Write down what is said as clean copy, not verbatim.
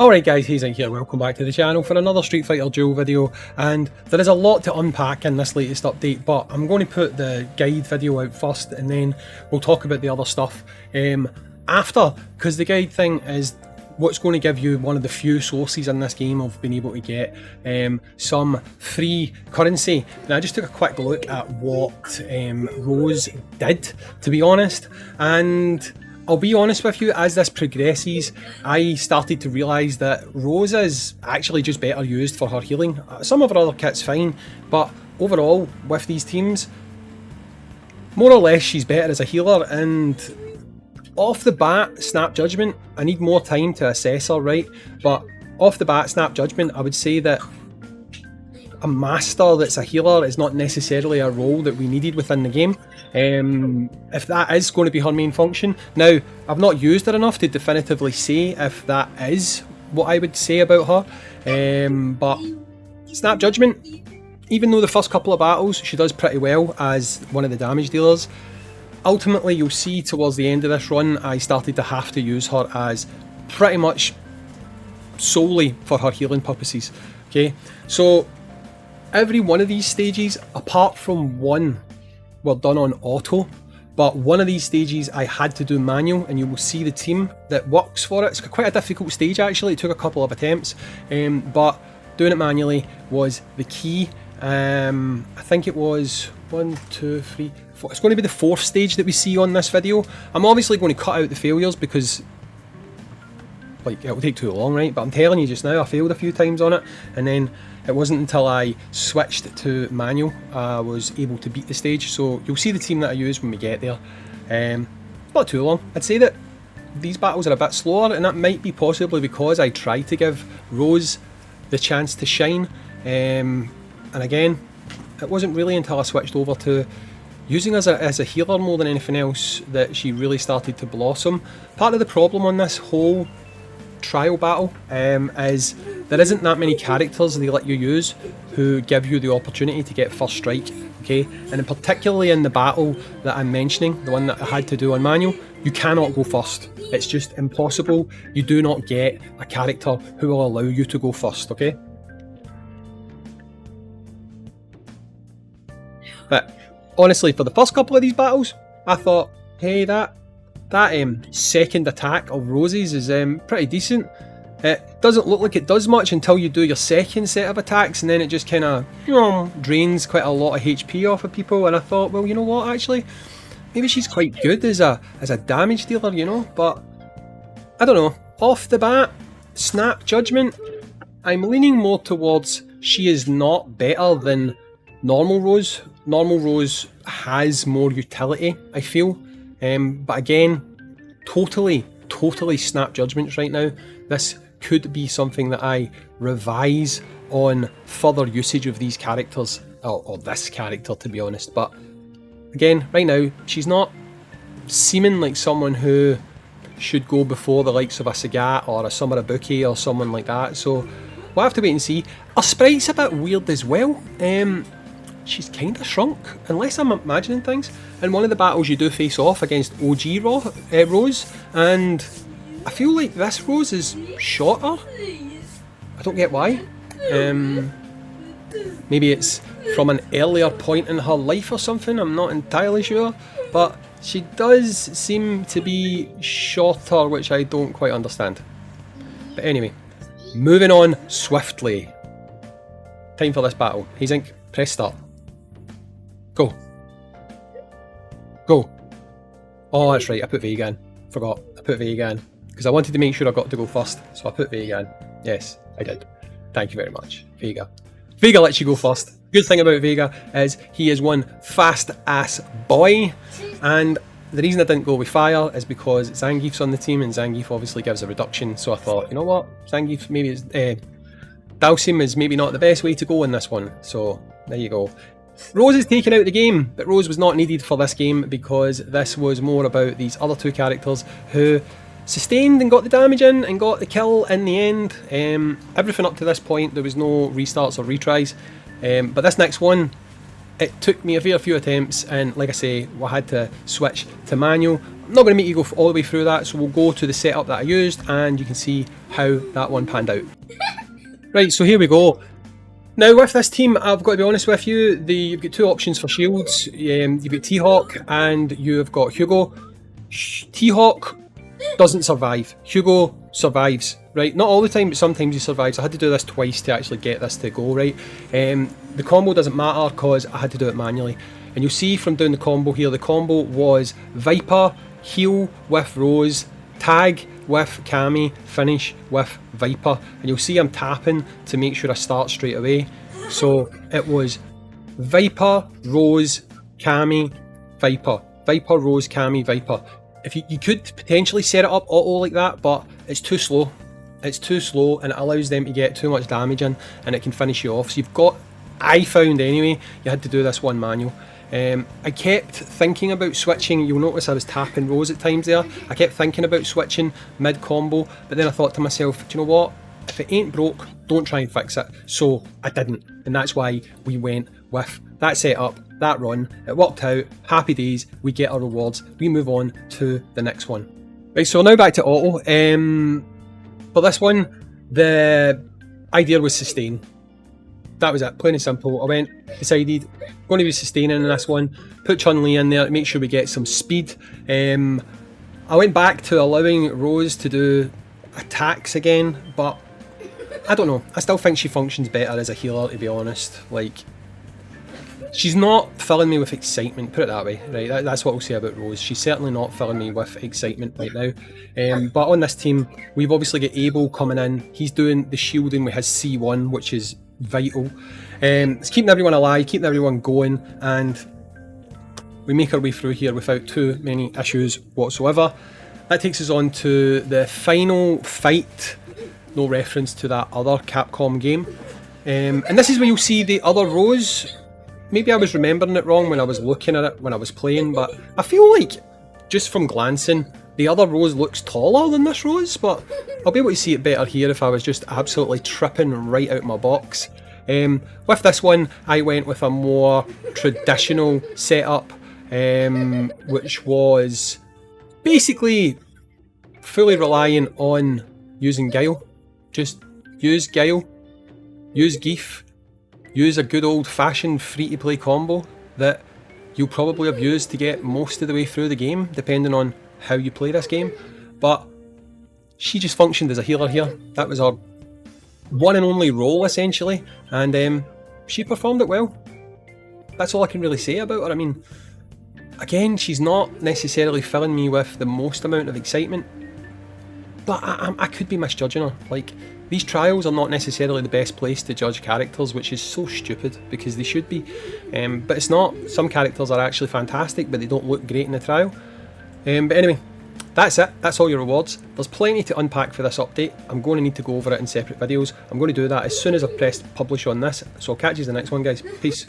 Alright guys, Hayzink here, welcome back to the channel for another Street Fighter Duel video, and there is a lot to unpack in this latest update, but I'm going to put the guide video out first and then we'll talk about the other stuff after, because the guide thing is what's going to give you one of the few sources in this game of being able to get some free currency. And I just took a quick look at what Rose did, to be honest, and I'll be honest with you, as this progresses, I started to realise that Rose is actually just better used for her healing. Some of her other kit's fine, but overall, with these teams, more or less she's better as a healer. And off the bat, Snap Judgment, I need more time to assess her, right? But off the bat, Snap Judgment, I would say that a master that's a healer is not necessarily a role that we needed within the game. If that is going to be her main function. Now, I've not used her enough to definitively say if that is what I would say about her, but Snap Judgment, even though the first couple of battles she does pretty well as one of the damage dealers, ultimately you'll see towards the end of this run I started to have to use her as pretty much solely for her healing purposes. Okay, so every one of these stages, apart from one, were done on auto, but one of these stages I had to do manual, and you will see the team that works for it. It's quite a difficult stage actually, it took a couple of attempts, but doing it manually was the key. I think it was 1, 2, 3, 4. It's going to be the fourth stage that we see on this video. I'm obviously going to cut out the failures because it'll take too long, right? But I'm telling you just now, I failed a few times on it, and then it wasn't until I switched to manual I was able to beat the stage. So you'll see the team that I use when we get there. Not too long. I'd say that these battles are a bit slower, and that might be possibly because I tried to give Rose the chance to shine. And again, it wasn't really until I switched over to using as a healer more than anything else that she really started to blossom. Part of the problem on this whole trial battle is there isn't that many characters they let you use who give you the opportunity to get first strike, okay? And particularly in the battle that I'm mentioning, the one that I had to do on manual, you cannot go first. It's just impossible. You do not get a character who will allow you to go first, okay? But honestly, for the first couple of these battles, I thought, hey, that second attack of Rose's is pretty decent. It doesn't look like it does much until you do your second set of attacks, and then it just kind of drains quite a lot of HP off of people. And I thought, well, you know what, actually, maybe she's quite good as a damage dealer, you know. But I don't know. Off the bat, Snap Judgment, I'm leaning more towards she is not better than normal Rose. Normal Rose has more utility, I feel. But again, totally Snap Judgments right now. This could be something that I revise on further usage of these characters, or this character, to be honest. But again, right now, she's not seeming like someone who should go before the likes of a Sagat or a Sumarabuki or someone like that. So we'll have to wait and see. Her sprite's a bit weird as well. She's kind of shrunk, unless I'm imagining things. In one of the battles you do face off against OG Rose, and I feel like this Rose is shorter. I don't get why. Maybe it's from an earlier point in her life or something, I'm not entirely sure. But she does seem to be shorter, which I don't quite understand. But anyway, moving on swiftly. Time for this battle. Hayzink, press start. Go. Go. Oh, that's right, I put Vega in. Forgot, I put Vega in. Because I wanted to make sure I got to go first, so I put Vega in. Yes, I did. Thank you very much, Vega. Vega lets you go first. Good thing about Vega is he is one fast-ass boy, and the reason I didn't go with Fire is because Zangief's on the team, and Zangief obviously gives a reduction, so I thought, you know what, Zangief, maybe it's... Dhalsim is maybe not the best way to go in this one, so there you go. Rose is taken out of the game, but Rose was not needed for this game because this was more about these other two characters who sustained and got the damage in and got the kill in the end. Everything up to this point there was no restarts or retries, but this next one, it took me a fair few attempts, and like I say, I had to switch to manual. I'm not going to make you go all the way through that, so we'll go to the setup that I used and you can see how that one panned out. Right, so here we go. Now with this team, I've got to be honest with you, you've got two options for shields. You've got T-Hawk and you've got Hugo. T-Hawk doesn't survive. Hugo survives, right? Not all the time, but sometimes he survives. I had to do this twice to actually get this to go, right? The combo doesn't matter because I had to do it manually. And you'll see from doing the combo here, the combo was Viper, heal with Rose, tag with Cammy, finish with Viper. And you'll see I'm tapping to make sure I start straight away. So it was Viper, Rose, Cammy, Viper. Viper, Rose, Cammy, Viper. If you could potentially set it up auto like that, but it's too slow. It's too slow and it allows them to get too much damage in and it can finish you off. So you've got, I found anyway, you had to do this one manual. I kept thinking about switching. You'll notice I was tapping Rose at times there. I kept thinking about switching mid combo, but then I thought to myself, do you know what? If it ain't broke, don't try and fix it. So I didn't, and that's why we went with that setup, that run. It worked out, happy days, we get our rewards, we move on to the next one. Right, so now back to auto. For this one, the idea was sustain. That was it, plain and simple. I decided, going to be sustaining in this one, put Chun-Li in there to make sure we get some speed. I went back to allowing Rose to do attacks again, but I don't know, I still think she functions better as a healer, to be honest. Like, she's not filling me with excitement, put it that way, right? That's what we'll say about Rose. She's certainly not filling me with excitement right now. But on this team, we've obviously got Abel coming in. He's doing the shielding with his C1, which is vital. It's keeping everyone alive, keeping everyone going, and we make our way through here without too many issues whatsoever. That takes us on to the final fight. No reference to that other Capcom game. And this is where you'll see the other Rose. Maybe I was remembering it wrong when I was looking at it when I was playing, but I feel like, just from glancing, the other Rose looks taller than this Rose, but I'll be able to see it better here if I was just absolutely tripping right out my box. With this one, I went with a more traditional setup, which was basically fully relying on using Guile. Just use Guile, use Geef, use a good old-fashioned free-to-play combo that you'll probably have used to get most of the way through the game, depending on how you play this game. But she just functioned as a healer here. That was her one and only role, essentially, and she performed it well. That's all I can really say about her. I mean, again, she's not necessarily filling me with the most amount of excitement, but I could be misjudging her. Like, these trials are not necessarily the best place to judge characters, which is so stupid, because they should be. But it's not. Some characters are actually fantastic, but they don't look great in the trial. But anyway, that's it. That's all your rewards. There's plenty to unpack for this update. I'm going to need to go over it in separate videos. I'm going to do that as soon as I've pressed publish on this. So I'll catch you in the next one, guys. Peace.